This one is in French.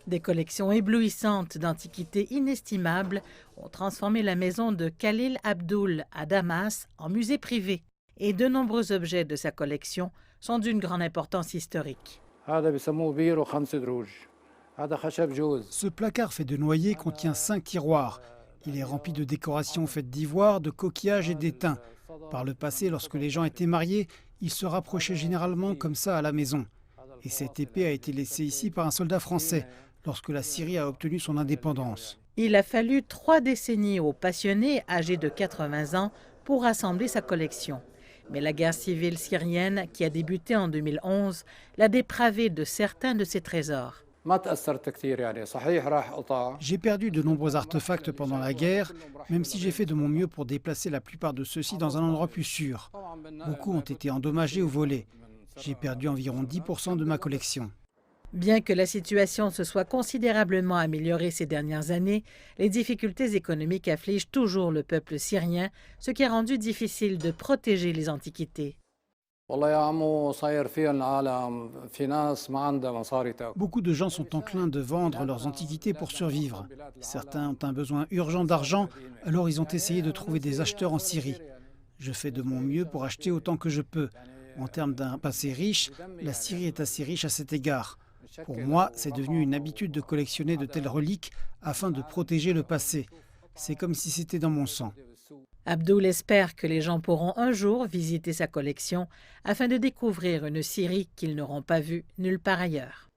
Des collections éblouissantes d'antiquités inestimables ont transformé la maison de Khalil Abdul à Damas en musée privé. Et de nombreux objets de sa collection sont d'une grande importance historique. Ce placard fait de noyer contient 5 tiroirs. Il est rempli de décorations faites d'ivoire, de coquillages et d'étain. Par le passé, lorsque les gens étaient mariés, ils se rapprochaient généralement comme ça à la maison. Et cette épée a été laissée ici par un soldat français lorsque la Syrie a obtenu son indépendance. Il a fallu 3 décennies aux passionnés âgés de 80 ans pour rassembler sa collection. Mais la guerre civile syrienne, qui a débuté en 2011, l'a dépravé de certains de ses trésors. J'ai perdu de nombreux artefacts pendant la guerre, même si j'ai fait de mon mieux pour déplacer la plupart de ceux-ci dans un endroit plus sûr. Beaucoup ont été endommagés ou volés. J'ai perdu environ 10% de ma collection. Bien que la situation se soit considérablement améliorée ces dernières années, les difficultés économiques affligent toujours le peuple syrien, ce qui a rendu difficile de protéger les antiquités. Beaucoup de gens sont enclins de vendre leurs antiquités pour survivre. Certains ont un besoin urgent d'argent, alors ils ont essayé de trouver des acheteurs en Syrie. Je fais de mon mieux pour acheter autant que je peux. En termes d'un passé riche, la Syrie est assez riche à cet égard. Pour moi, c'est devenu une habitude de collectionner de telles reliques afin de protéger le passé. C'est comme si c'était dans mon sang. Abdul espère que les gens pourront un jour visiter sa collection afin de découvrir une Syrie qu'ils n'auront pas vue nulle part ailleurs.